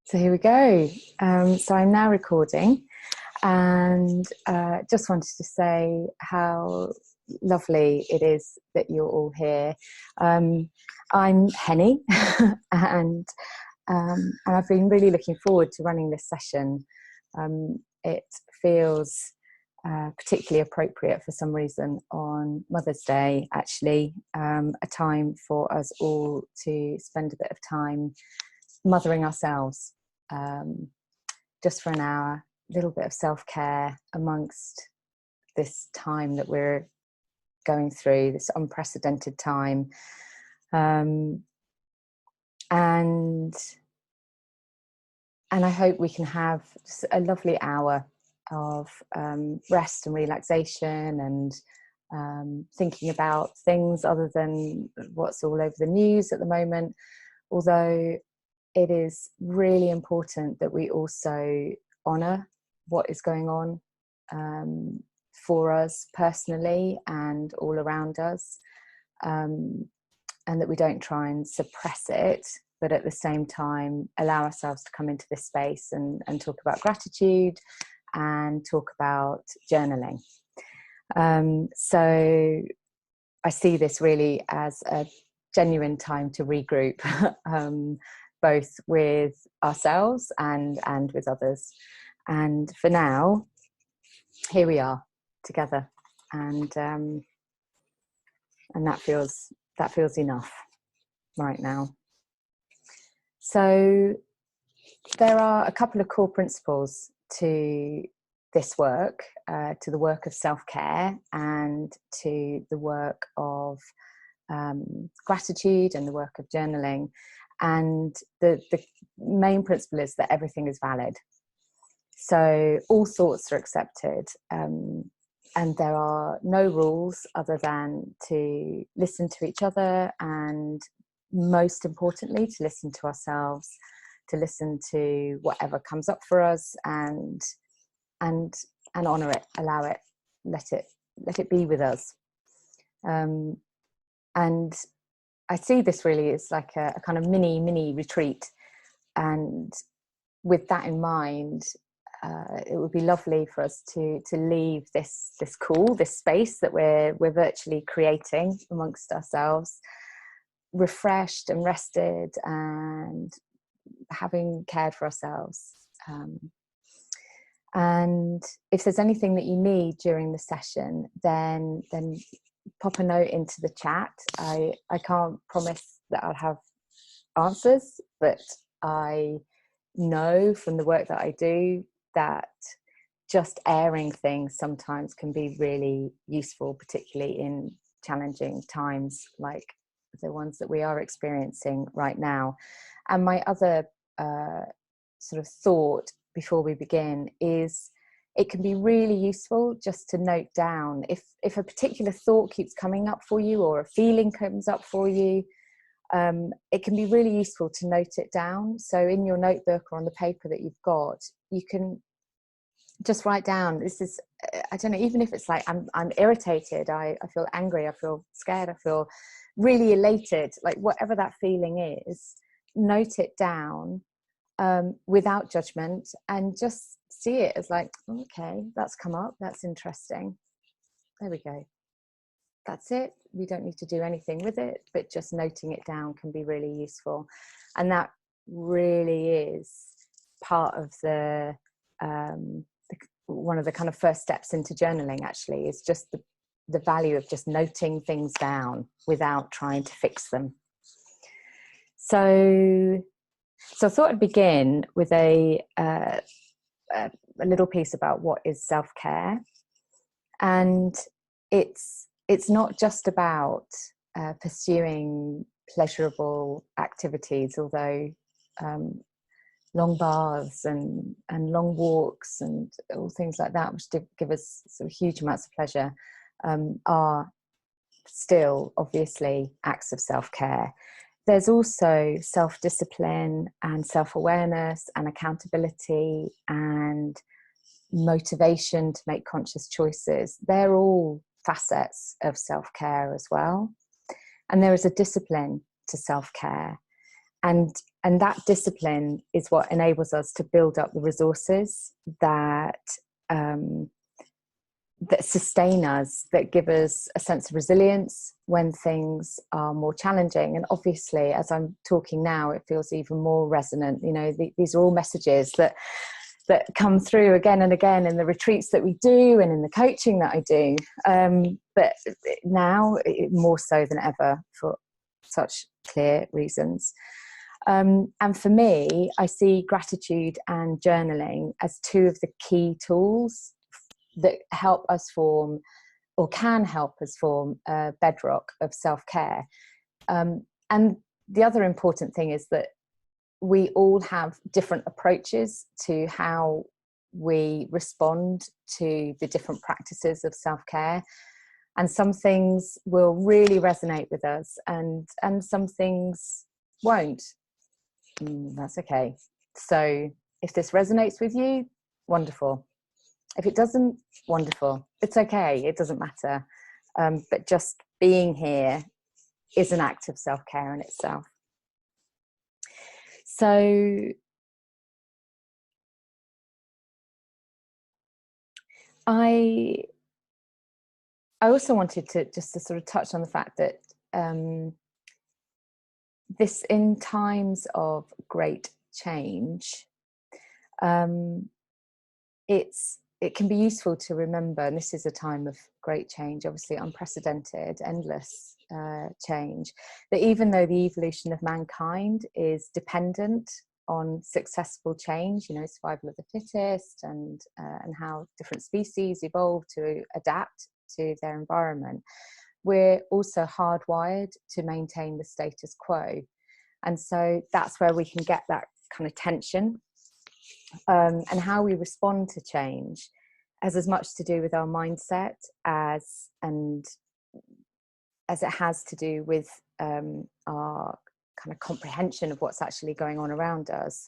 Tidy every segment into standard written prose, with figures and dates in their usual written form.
So here we go. So I'm now recording, and just wanted to say how lovely it is that you're all here. I'm Henny, and I've been really looking forward to running this session. It feels particularly appropriate for some reason on Mother's Day, actually, a time for us all to spend a bit of time mothering ourselves, just for an hour, a little bit of self-care amongst this time that we're going through, this unprecedented time. And I hope we can have just a lovely hour of rest and relaxation, and thinking about things other than what's all over the news at the moment. Although it is really important that we also honour what is going on for us personally and all around us, and that we don't try and suppress it, but at the same time allow ourselves to come into this space and talk about gratitude and talk about journaling. So I see this really as a genuine time to regroup, both with ourselves and with others. And for now, here we are together, and that feels enough right now. So there are a couple of core principles to this work, to the work of self-care and to the work of gratitude and the work of journaling. And the main principle is that everything is valid. So all thoughts are accepted, and there are no rules other than to listen to each other, and most importantly, to listen to ourselves, to listen to whatever comes up for us, and honour it, allow it, let it be with us. And I see this really as like a kind of mini retreat, and with that in mind, it would be lovely for us to leave this space that we're virtually creating amongst ourselves, refreshed and rested, and having cared for ourselves. And if there's anything that you need during the session, then pop a note into the chat. I can't promise that I'll have answers, but I know from the work that I do that just airing things sometimes can be really useful, particularly in challenging times like the ones that we are experiencing right now. And my other sort of thought before we begin is, it can be really useful just to note down if a particular thought keeps coming up for you, or a feeling comes up for you. It can be really useful to note it down. So in your notebook or on the paper that you've got, you can just write down, this is, I don't know, even if it's like, I'm irritated, I feel angry, I feel scared, I feel really elated, like whatever that feeling is, note it down without judgment, and just see it as like, okay, that's come up, that's interesting, there we go, that's it. We don't need to do anything with it, but just noting it down can be really useful. And that really is part of the one of the kind of first steps into journaling, actually, is just the value of just noting things down without trying to fix them. So I thought I'd begin with a little piece about what is self-care. And it's not just about pursuing pleasurable activities, although long baths and long walks and all things like that, which give us sort of huge amounts of pleasure, are still obviously acts of self-care. There's also self-discipline and self-awareness and accountability and motivation to make conscious choices. They're all facets of self-care as well. And there is a discipline to self-care. And And that discipline is what enables us to build up the resources that that sustain us, that give us a sense of resilience when things are more challenging. And obviously, as I'm talking now, it feels even more resonant. You know, these are all messages that come through again and again in the retreats that we do and in the coaching that I do. But now, more so than ever, for such clear reasons. And for me, I see gratitude and journaling as two of the key tools that help us form, or can help us form, a bedrock of self-care. And the other important thing is that we all have different approaches to how we respond to the different practices of self-care. And some things will really resonate with us, and some things won't. That's okay. So if this resonates with you, wonderful. If it doesn't, wonderful. It's okay. It doesn't matter. But just being here is an act of self-care in itself. So I also wanted to just to sort of touch on the fact that this, in times of great change, it can be useful to remember, and this is a time of great change, obviously unprecedented, endless change, that even though the evolution of mankind is dependent on successful change, you know, survival of the fittest, and how different species evolve to adapt to their environment, we're also hardwired to maintain the status quo. And so that's where we can get that kind of tension. And how we respond to change has as much to do with our mindset as it has to do with our kind of comprehension of what's actually going on around us.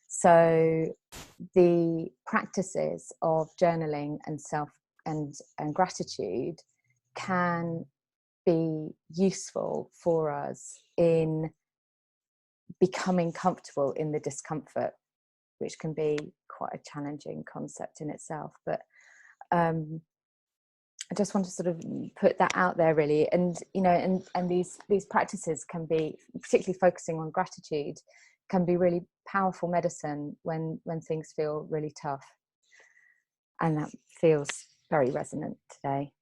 So the practices of journaling and gratitude can be useful for us in becoming comfortable in the discomfort, which can be quite a challenging concept in itself. But I just want to sort of put that out there, really. And you know, and these practices can be, particularly focusing on gratitude, can be really powerful medicine when things feel really tough. And that feels very resonant today.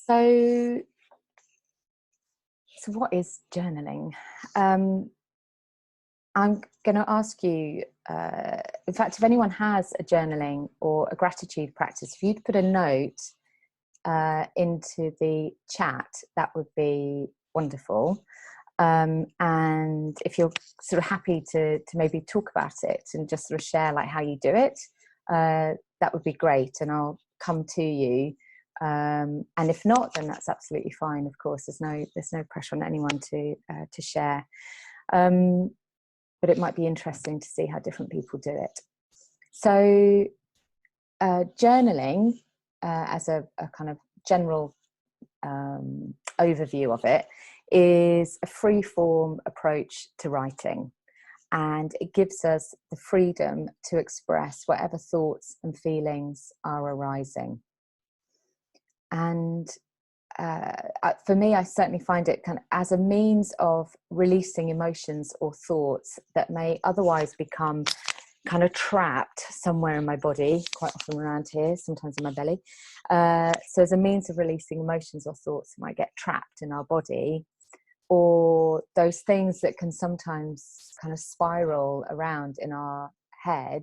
So what is journaling? I'm going to ask you, in fact, if anyone has a journaling or a gratitude practice, if you'd put a note into the chat, that would be wonderful. And if you're sort of happy to maybe talk about it and just sort of share like how you do it, that would be great. And I'll come to you. And if not, then that's absolutely fine. Of course, there's no pressure on anyone to share. But it might be interesting to see how different people do it. So journaling, as a kind of general overview of it, is a free-form approach to writing. And it gives us the freedom to express whatever thoughts and feelings are arising. And for me, I certainly find it kind of as a means of releasing emotions or thoughts that may otherwise become kind of trapped somewhere in my body, quite often around here, sometimes in my belly. So as a means of releasing emotions or thoughts that might get trapped in our body, or those things that can sometimes kind of spiral around in our head,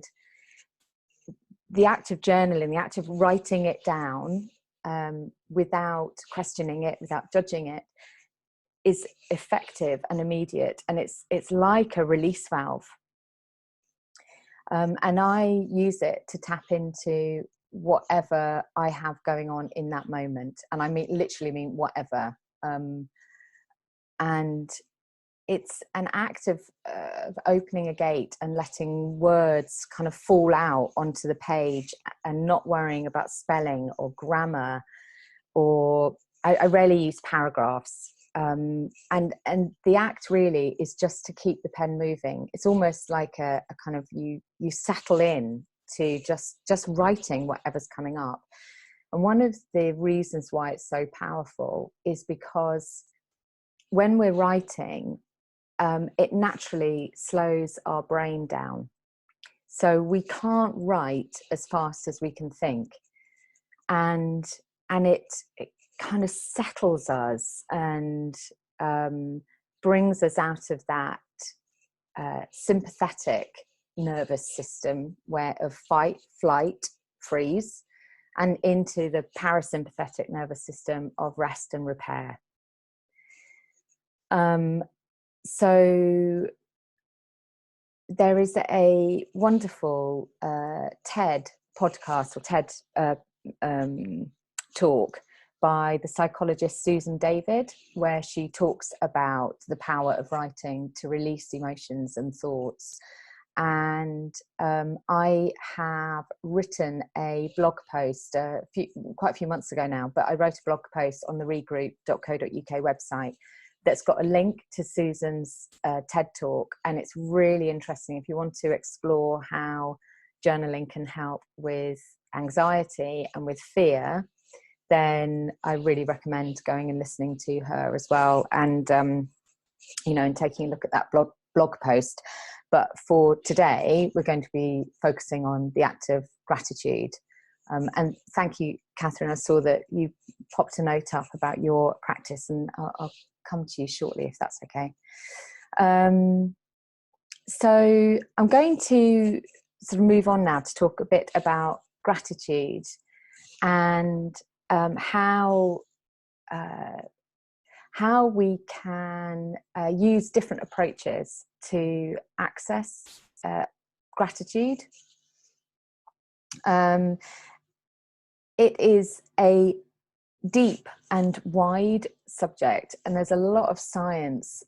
the act of journaling, the act of writing it down, without questioning it, without judging it, is effective and immediate, and it's like a release valve. And I use it to tap into whatever I have going on in that moment, and I literally mean whatever. And it's an act of opening a gate and letting words kind of fall out onto the page, and not worrying about spelling or grammar, or I rarely use paragraphs. and the act really is just to keep the pen moving. It's almost like a kind of you settle in to just writing whatever's coming up. And one of the reasons why it's so powerful is because when we're writing, it naturally slows our brain down. So we can't write as fast as we can think. And it kind of settles us and brings us out of that sympathetic nervous system of fight, flight, freeze, and into the parasympathetic nervous system of rest and repair. So there is a wonderful TED podcast or TED talk by the psychologist Susan David, where she talks about the power of writing to release emotions and thoughts. And I have written a blog post quite a few months ago now, but I wrote a blog post on the regroup.co.uk website that's got a link to Susan's TED talk, and it's really interesting if you want to explore how journaling can help with anxiety and with fear. Then I really recommend going and listening to her as well, and and taking a look at that blog post. But for today, we're going to be focusing on the act of gratitude. And thank you, Catherine. I saw that you popped a note up about your practice, and I'll come to you shortly if that's okay. So I'm going to sort of move on now to talk a bit about gratitude and how we can use different approaches to access gratitude. It is a deep and wide subject, and there's a lot of science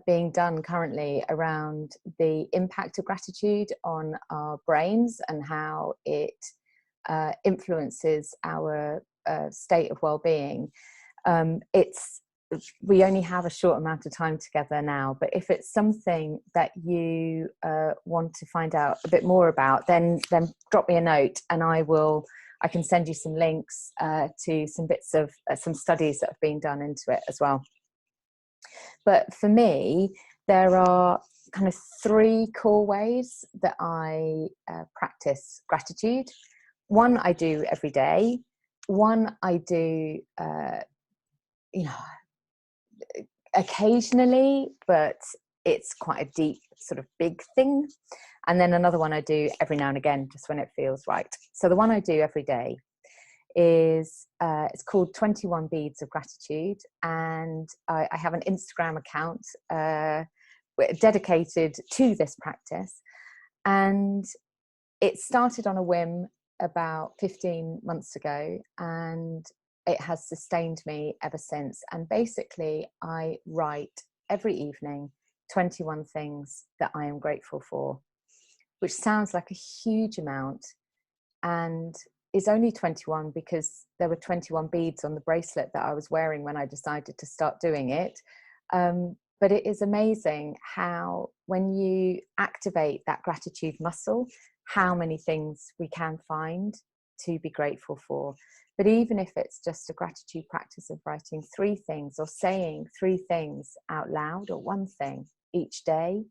being done currently around the impact of gratitude on our brains and how it influences our state of well-being. We only have a short amount of time together now, but if it's something that you want to find out a bit more about, then drop me a note, and I can send you some links to some bits of some studies that have been done into it as well. But for me, there are kind of three core ways that I practice gratitude. One I do every day. One I do, occasionally, but it's quite a deep sort of big thing. And then another one I do every now and again, just when it feels right. So the one I do every day is it's called 21 Beads of Gratitude, and I have an Instagram account dedicated to this practice. And it started on a whim about 15 months ago, and it has sustained me ever since. And basically, I write every evening 21 things that I am grateful for, which sounds like a huge amount, and is only 21 because there were 21 beads on the bracelet that I was wearing when I decided to start doing it. But it is amazing how, when you activate that gratitude muscle, how many things we can find to be grateful for. But even if it's just a gratitude practice of writing 3 things or saying 3 things out loud, or 1 thing each day,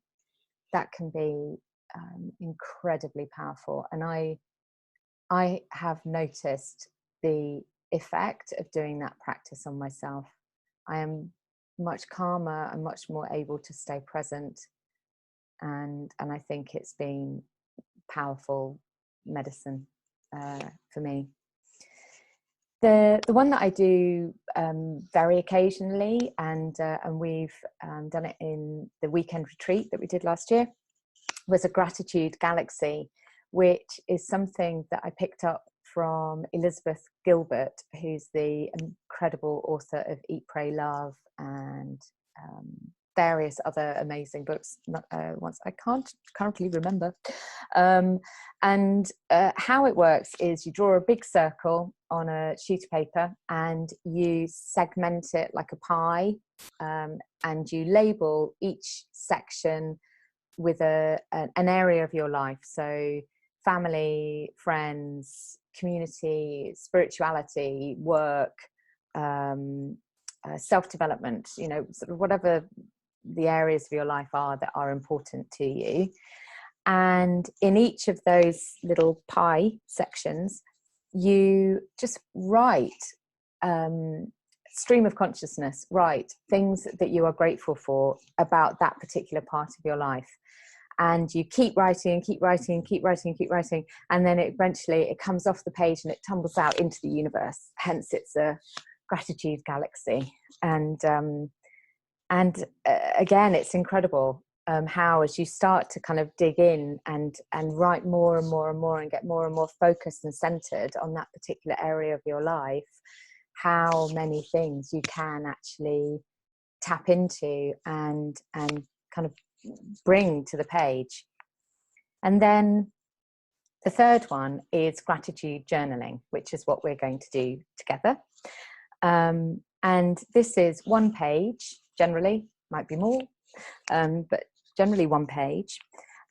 that can be incredibly powerful. And I have noticed the effect of doing that practice on myself. I am much calmer and much more able to stay present, and I think it's been powerful medicine for me. The one that I do very occasionally, and we've done it in the weekend retreat that we did last year, was a gratitude galaxy, which is something that I picked up from Elizabeth Gilbert, who's the incredible author of Eat, Pray, Love, and various other amazing books, ones I can't currently remember. And how it works is you draw a big circle on a sheet of paper and you segment it like a pie, and you label each section with an area of your life. So family, friends, community, spirituality, work, self-development, you know, sort of whatever the areas of your life are that are important to you. And in each of those little pie sections, you just write, stream of consciousness, write things that you are grateful for about that particular part of your life. And you keep writing and keep writing and keep writing and keep writing. And then eventually it comes off the page and it tumbles out into the universe. Hence it's a gratitude galaxy. And again, it's incredible how, as you start to kind of dig in and write more and more and more and get more and more focused and centered on that particular area of your life, how many things you can actually tap into and kind of bring to the page. And then the third one is gratitude journaling, which is what we're going to do together. And this is one page, generally, might be more, but generally one page.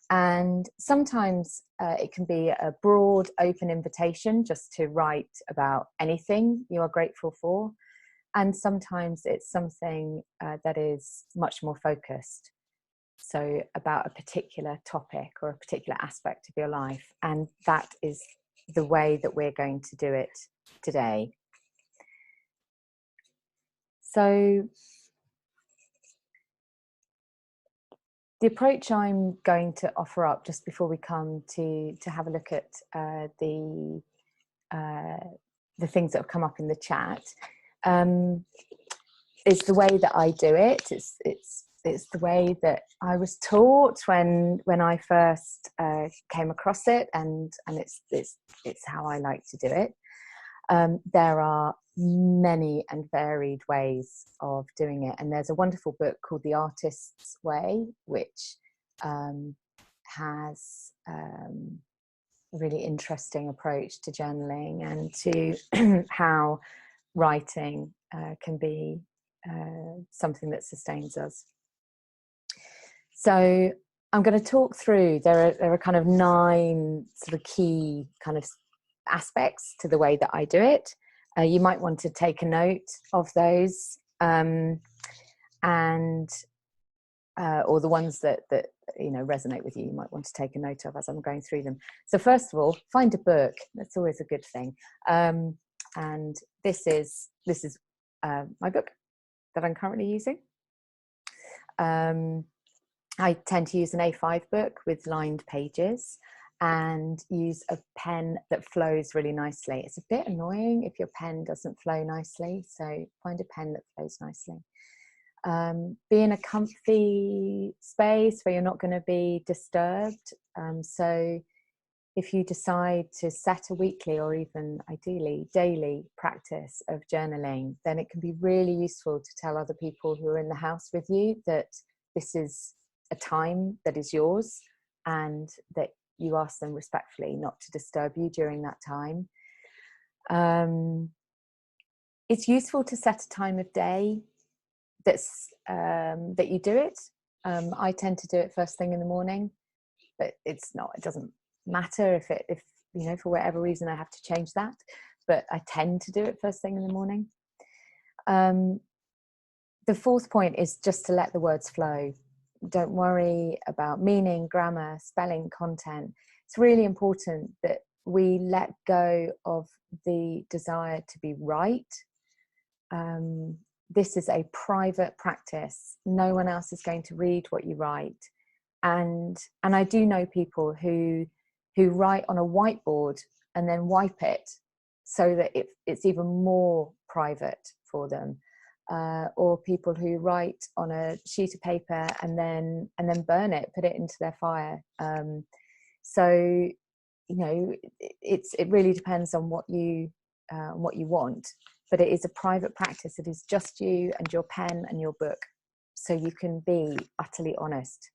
And sometimes it can be a broad, open invitation just to write about anything you are grateful for. And sometimes it's something that is much more focused. So about a particular topic or a particular aspect of your life. And that is the way that we're going to do it today. So the approach I'm going to offer up just before we come to have a look at the things that have come up in the chat is the way that I do it. It's the way that I was taught when I first came across it, and it's how I like to do it. There are many and varied ways of doing it, and there's a wonderful book called The Artist's Way, which has a really interesting approach to journaling and to how writing can be something that sustains us. So I'm going to talk through, there are kind of 9 sort of key kind of aspects to the way that I do it. You might want to take a note of those, or the ones that you know resonate with you. You might want to take a note of as I'm going through them. So first of all, find a book. That's always a good thing. And this is my book that I'm currently using. I tend to use an A5 book with lined pages and use a pen that flows really nicely. It's a bit annoying if your pen doesn't flow nicely, so find a pen that flows nicely. Be in a comfy space where you're not going to be disturbed. So if you decide to set a weekly or even ideally daily practice of journaling, then it can be really useful to tell other people who are in the house with you that this is a time that is yours and that you ask them respectfully not to disturb you during that time. It's useful to set a time of day that you do it. I tend to do it first thing in the morning, but it doesn't matter if you know, for whatever reason I have to change that, but I tend to do it first thing in the morning. The fourth point is just to let the words flow. Don't worry about meaning, grammar, spelling, content. It's really important that we let go of the desire to be right. This is a private practice. No one else is going to read what you write. And I do know people who write on a whiteboard and then wipe it so that it's even more private for them. Or people who write on a sheet of paper and then burn it, put it into their fire. So, you know, it really depends on what you want, but it is a private practice. It is just you and your pen and your book. so you can be utterly honest.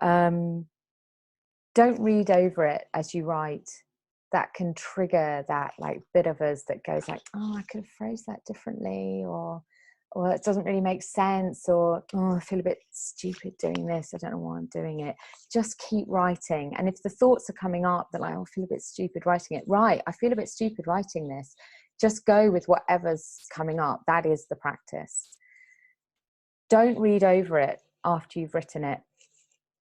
Don't read over it as you write. That can trigger that like bit of us that goes like, oh, I could have phrased that differently, or it doesn't really make sense, or oh, I feel a bit stupid doing this, I don't know why I'm doing it. Just keep writing. And if the thoughts are coming up that like, oh, I feel a bit stupid writing it, right, I feel a bit stupid writing this, just go with whatever's coming up. That is the practice. Don't read over it after you've written it,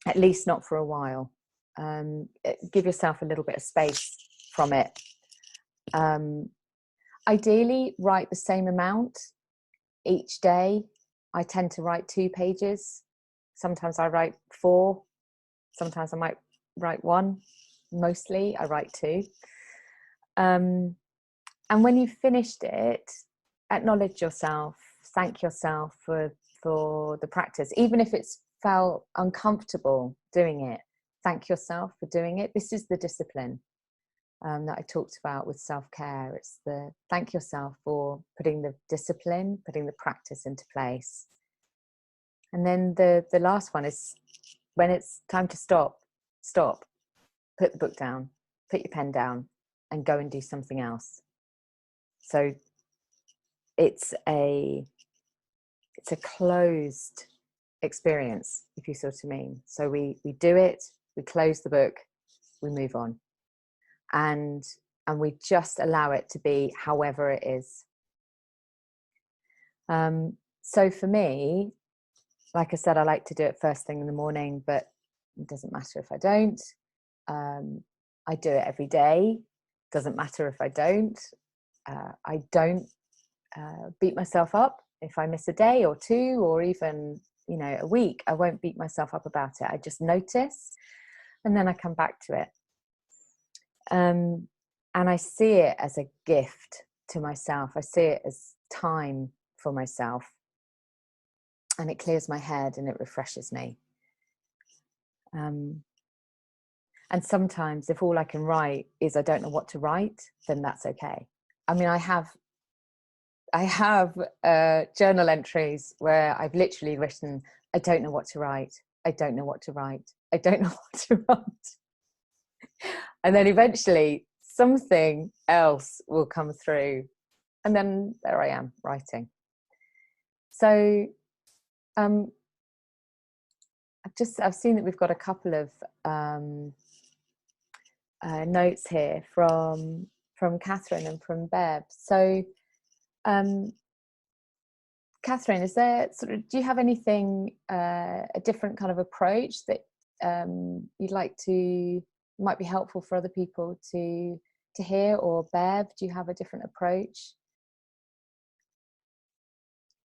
at least not for a while. Give yourself a little bit of space from it. Ideally, write the same amount each day. I tend to write 2 pages. Sometimes I write 4. Sometimes I might write 1. Mostly I write 2. And when you've finished it, acknowledge yourself, thank yourself for the practice, even if it's felt uncomfortable doing it. Thank yourself for doing it. This is the discipline that I talked about with self-care. It's the thank yourself for putting the discipline, putting the practice into place. And then the last one is when it's time to stop, put the book down, put your pen down, and go and do something else. So it's a closed experience, if you see what I mean. So we do it, we close the book, we move on, and we just allow it to be however it is. So for me, like I said, I like to do it first thing in the morning, but it doesn't matter if I don't. I do it every day. Doesn't matter if I don't. I don't beat myself up if I miss a day or 2, or even, you know, a week. I won't beat myself up about it. I just notice, and then I come back to it. And I see it as a gift to myself. I see it as time for myself, and it clears my head and it refreshes me. And sometimes if all I can write is I don't know what to write, then that's okay. I mean, I have journal entries where I've literally written, I don't know what to write. I don't know what to write. I don't know what to write. And then eventually something else will come through. And then there I am writing. So I've seen that we've got a couple of notes here from Catherine and from Bev. So Catherine, is there do you have anything, a different kind of approach that you'd like to, might be helpful for other people to hear? Or Bev, do you have a different approach?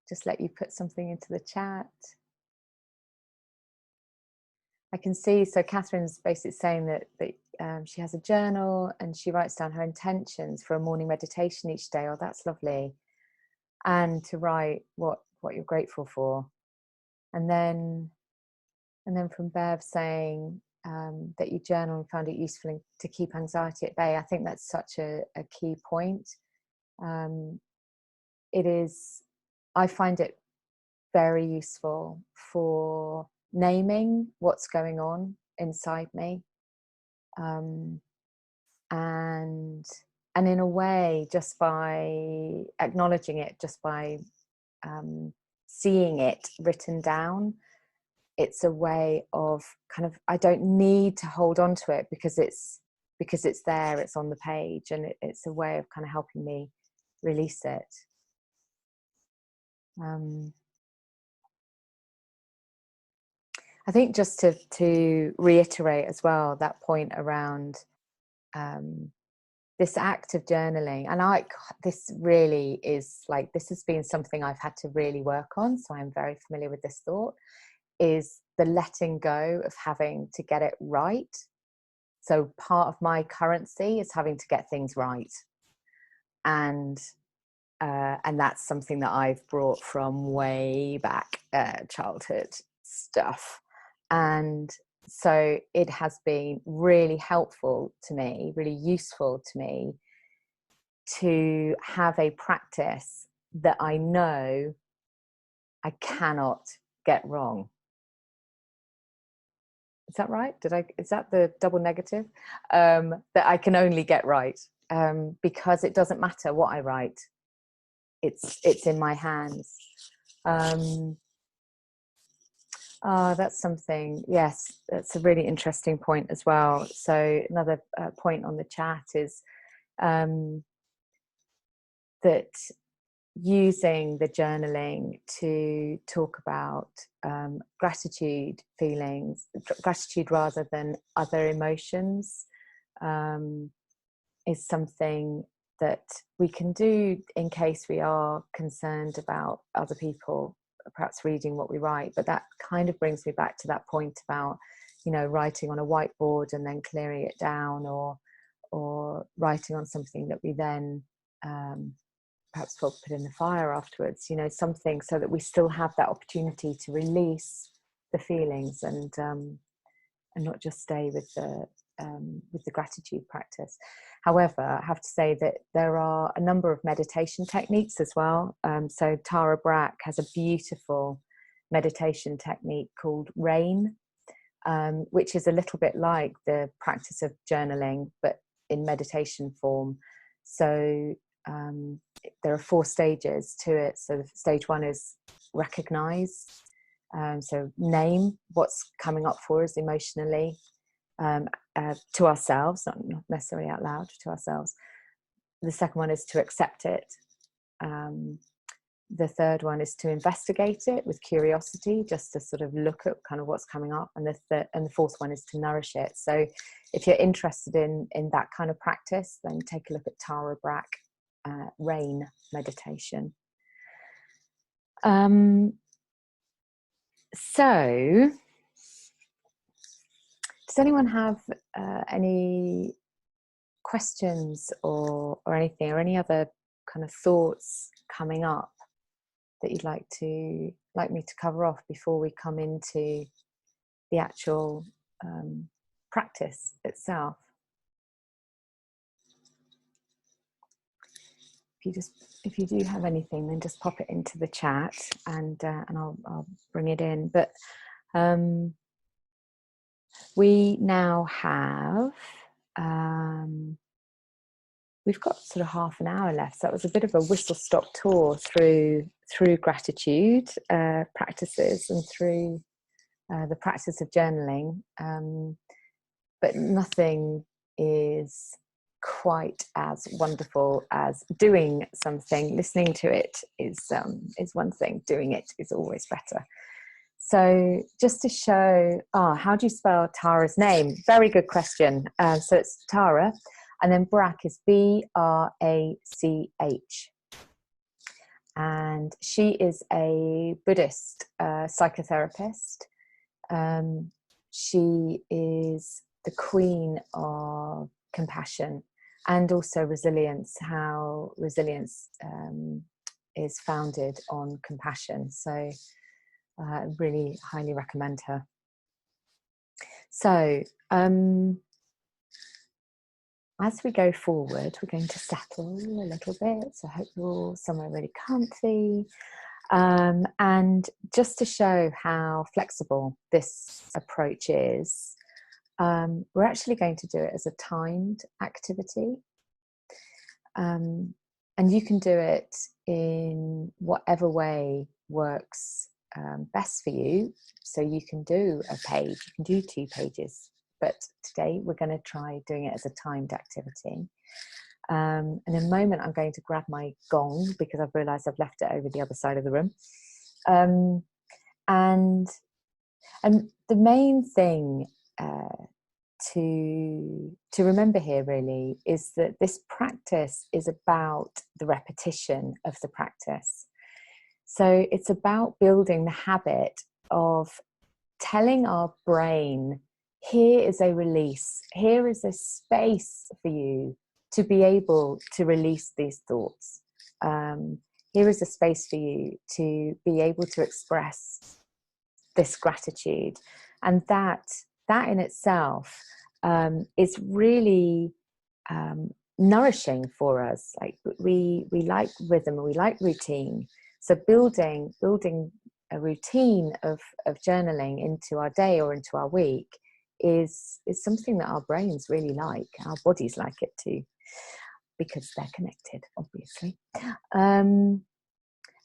Just let you put something into the chat. I can see, so Catherine's basically saying that she has a journal and she writes down her intentions for a morning meditation each day. Oh, that's lovely. And to write what you're grateful for. And then from Bev saying that you journal and found it useful to keep anxiety at bay. I think that's such a key point. It is, I find it very useful for naming what's going on inside me, and in a way, just by acknowledging it, just by seeing it written down, it's a way of kind of, I don't need to hold on to it because it's there, it's on the page, and it's a way of kind of helping me release it. I think just to reiterate as well that point around this act of journaling, and this really is like, this has been something I've had to really work on, so I'm very familiar with this thought, is the letting go of having to get it right. So part of my currency is having to get things right, and that's something that I've brought from way back, childhood stuff. And so it has been really helpful to me, really useful to me, to have a practice that I know I cannot get wrong. Is that right? Is that the double negative? That I can only get right, because it doesn't matter what I write. It's in my hands. That's something. Yes, that's a really interesting point as well. So another point on the chat is that using the journaling to talk about gratitude feelings, gratitude rather than other emotions, is something that we can do in case we are concerned about other people perhaps reading what we write. But that kind of brings me back to that point about, you know, writing on a whiteboard and then clearing it down, or writing on something that we then perhaps put in the fire afterwards, you know, something so that we still have that opportunity to release the feelings and not just stay with the gratitude practice. However, I have to say that there are a number of meditation techniques as well. So Tara Brach has a beautiful meditation technique called RAIN, which is a little bit like the practice of journaling, but in meditation form. So there are 4 stages to it. So stage 1 is recognize. So name what's coming up for us emotionally, to ourselves, not necessarily out loud, to ourselves. The second one is to accept it. The third one is to investigate it with curiosity, just to sort of look at kind of what's coming up. And the fourth one is to nourish it. So if you're interested in that kind of practice, then take a look at Tara Brach, RAIN meditation. So does anyone have any questions or anything, or any other kind of thoughts coming up that you'd like me to cover off before we come into the actual practice itself? If you do have anything, then just pop it into the chat, and I'll bring it in. But we now have we've got sort of half an hour left. So that was a bit of a whistle-stop tour through gratitude practices and through the practice of journaling. But nothing is quite as wonderful as doing something. Listening to it is one thing. Doing it is always better. So just to show, how do you spell Tara's name? Very good question. So it's Tara, and then Brach is Brach. And she is a Buddhist psychotherapist. She is the queen of compassion and also resilience, how resilience is founded on compassion. So I really highly recommend her. So as we go forward, we're going to settle a little bit. So I hope you're all somewhere really comfy. And just to show how flexible this approach is, we're actually going to do it as a timed activity. And you can do it in whatever way works best for you. So you can do a page, you can do 2 pages, but today we're going to try doing it as a timed activity. In a moment, I'm going to grab my gong because I've realised I've left it over the other side of the room. And the main thing to remember here really is that this practice is about the repetition of the practice. So it's about building the habit of telling our brain, here is a release, here is a space for you to be able to release these thoughts. Here is a space for you to be able to express this gratitude. And that in itself is really nourishing for us. Like we like rhythm and we like routine. So building a routine of journaling into our day or into our week is something that our brains really like. Our bodies like it too, because they're connected, obviously.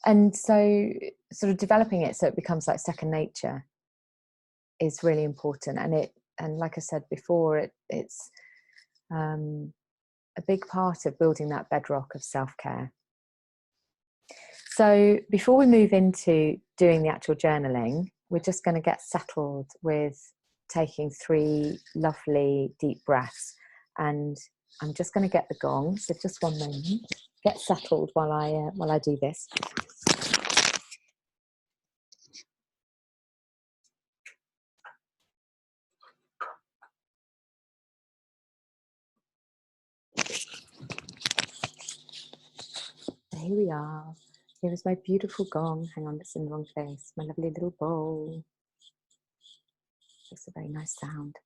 And so sort of developing it so it becomes like second nature is really important. And like I said before, it's a big part of building that bedrock of self-care. So before we move into doing the actual journaling, we're just going to get settled with taking 3 lovely deep breaths. And I'm just going to get the gong, so just one moment. Get settled while I do this. Here we are. Here is my beautiful gong. Hang on, it's in the wrong place. My lovely little bowl. It's a very nice sound.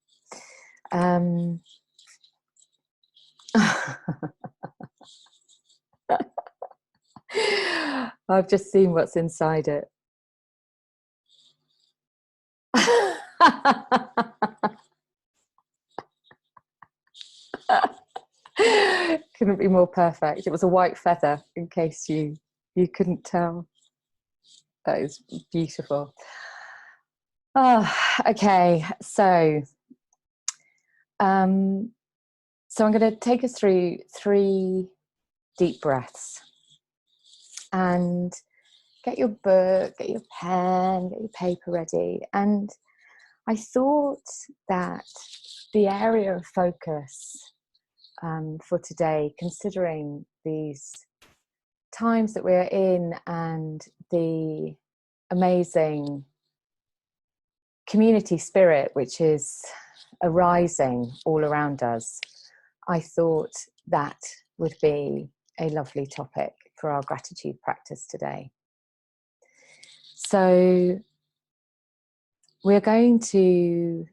I've just seen what's inside it. Couldn't be more perfect. It was a white feather, in case you couldn't tell. That is beautiful. Oh, okay, so I'm going to take us through 3 deep breaths, and get your book, get your pen, get your paper ready. And I thought that the area of focus for today, considering these times that we're in and the amazing community spirit which is arising all around us, I thought that would be a lovely topic for our gratitude practice today. So we're going to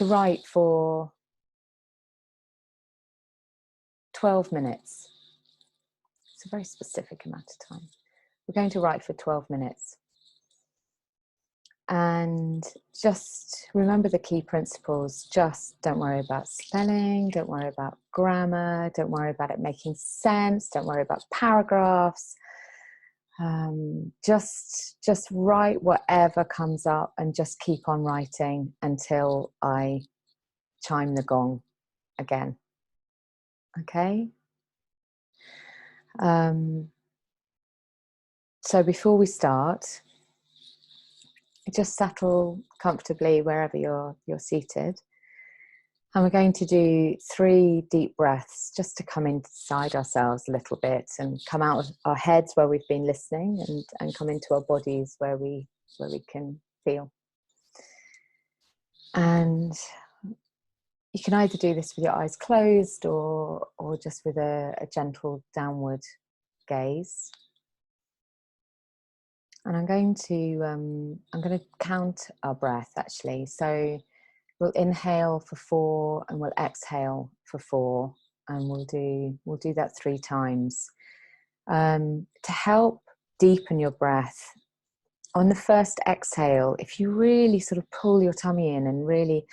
write for 12 minutes. It's a very specific amount of time. We're going to write for 12 minutes. And just remember the key principles. Just don't worry about spelling, don't worry about grammar, don't worry about it making sense, don't worry about paragraphs. Just write whatever comes up and just keep on writing until I chime the gong again. Okay? So before we start, just settle comfortably wherever you're seated. And we're going to do 3 deep breaths just to come inside ourselves a little bit and come out of our heads where we've been listening and come into our bodies where we can feel. And you can either do this with your eyes closed or just with a gentle downward gaze. And I'm going to count our breath actually. So we'll inhale for 4 and we'll exhale for 4, and we'll do that 3 times. To help deepen your breath, on the first exhale, if you really sort of pull your tummy in and really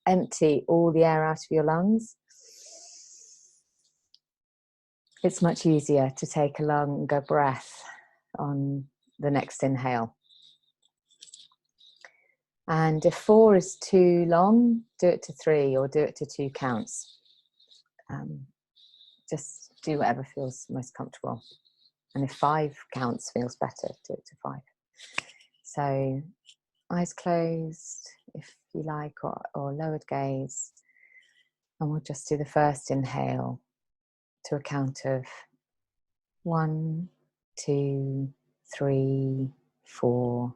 empty all the air out of your lungs, it's much easier to take a longer breath on the next inhale. And if 4 is too long, do it to 3 or do it to 2 counts. Just do whatever feels most comfortable. And if 5 counts feels better, do it to 5. So eyes closed, if you like, or lowered gaze. And we'll just do the first inhale to a count of 1, 2, 3, 4.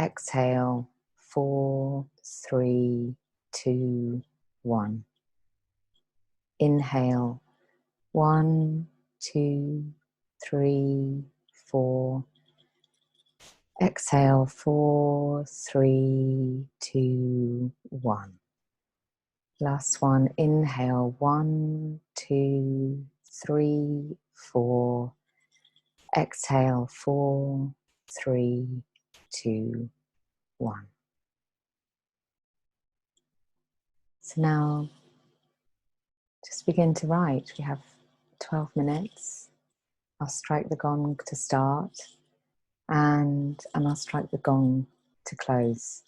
Exhale, 4, 3, 2, 1. Inhale, 1, 2, 3, 4. Exhale, 4, 3, 2, 1. Last one. Inhale, 1, 2, 3, 4. Exhale, 4, 3, 2, 1. So now just begin to write. We have 12 minutes. I'll strike the gong to start, and I'll strike the gong to close.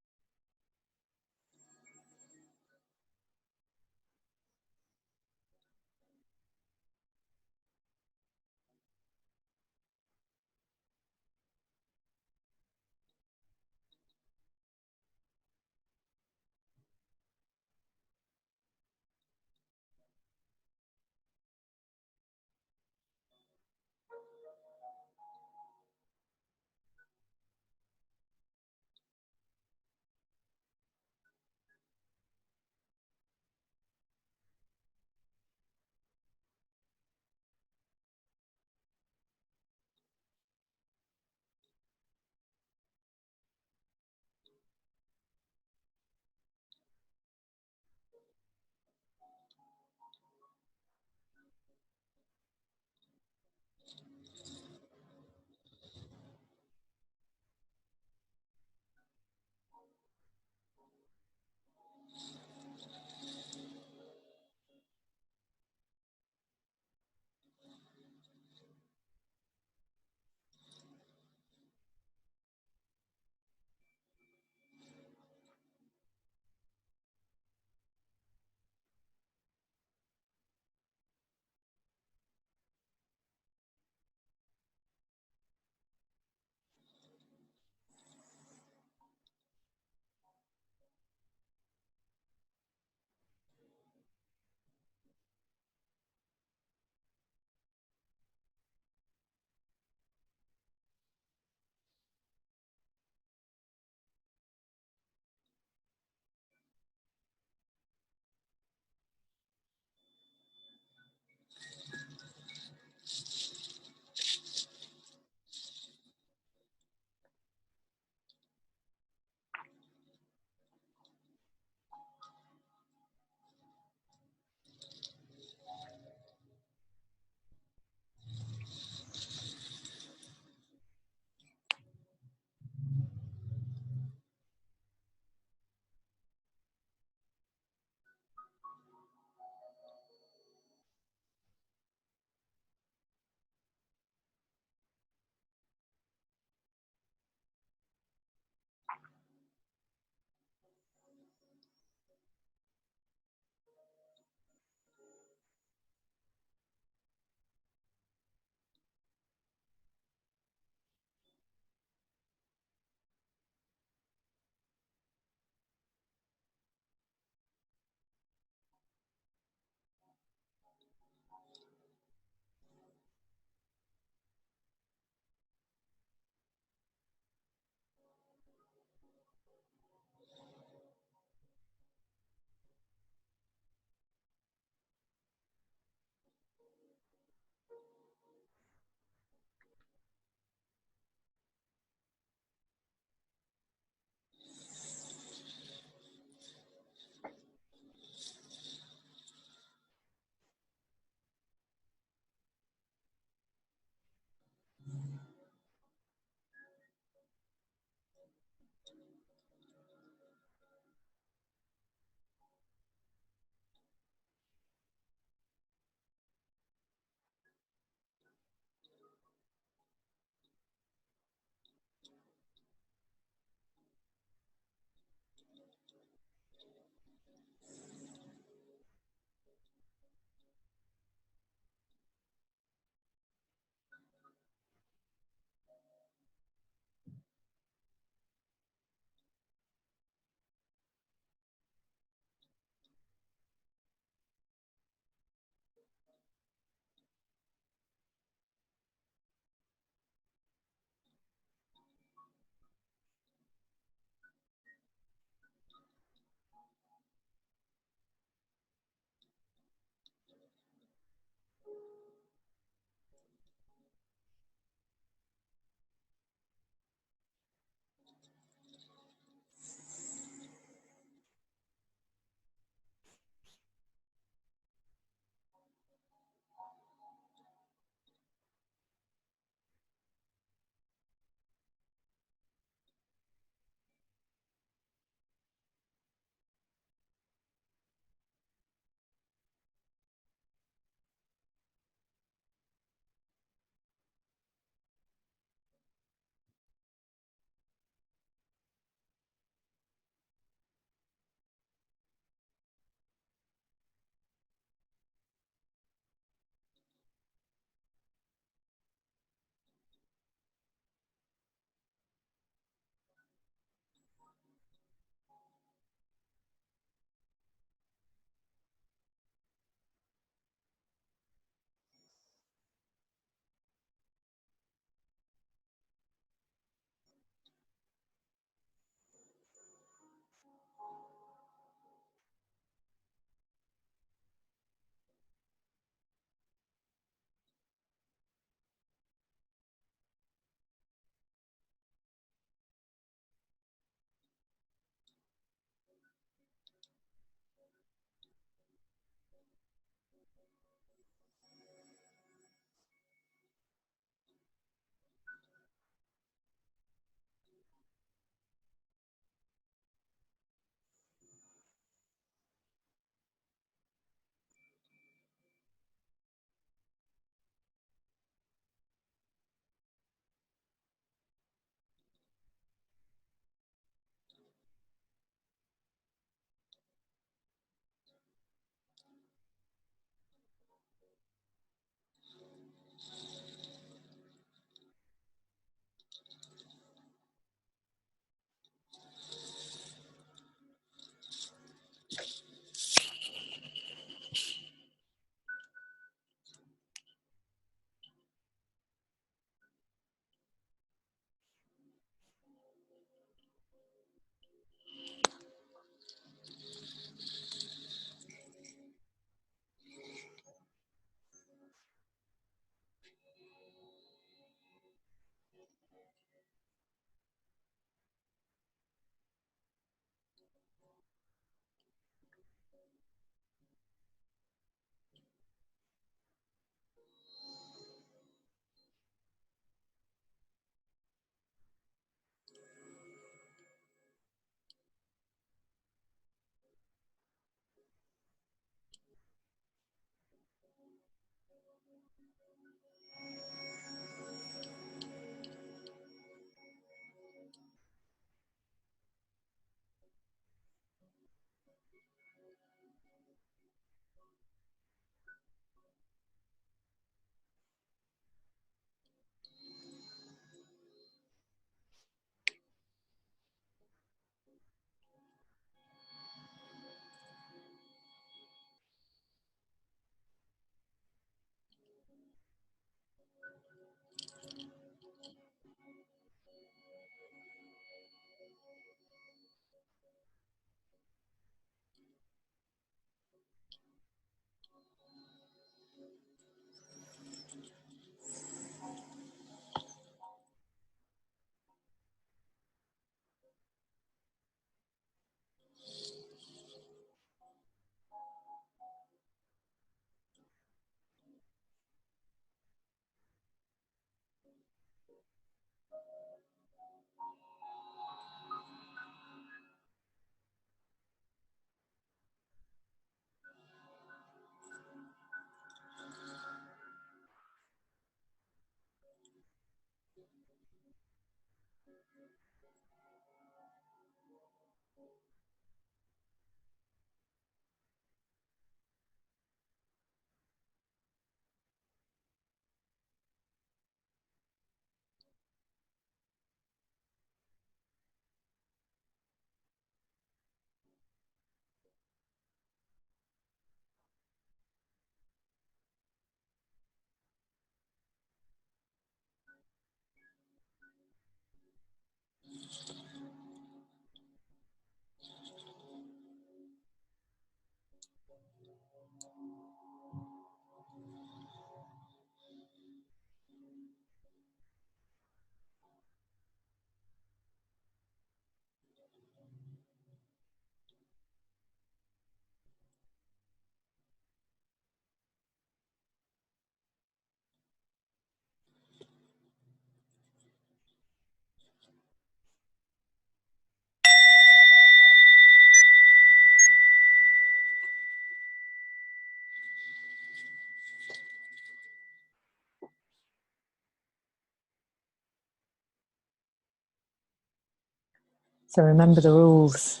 So remember the rules.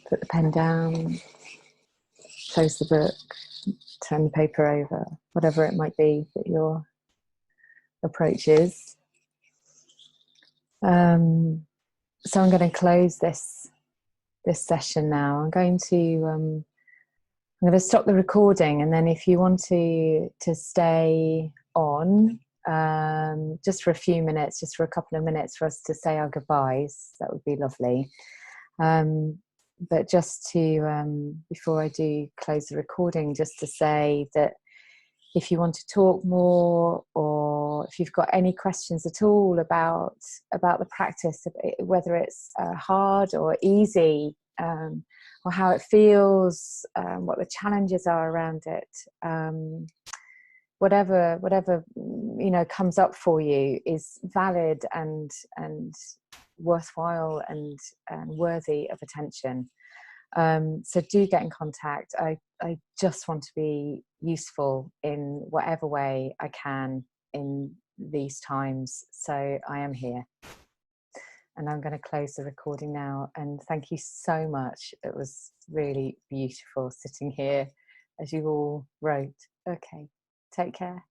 Put the pen down, close the book, turn the paper over, whatever it might be that your approach is. So I'm going to close this session now. I'm going to stop the recording, and then if you want to stay on just for a few minutes, just for a couple of minutes for us to say our goodbyes, that would be lovely. But just to, before I do close the recording, just to say that if you want to talk more, or if you've got any questions at all about the practice, whether it's hard or easy, or how it feels, what the challenges are around it, whatever comes up for you is valid and worthwhile and worthy of attention. So do get in contact. I just want to be useful in whatever way I can in these times. So I am here. And I'm going to close the recording now. And thank you so much. It was really beautiful sitting here as you all wrote. Okay, take care.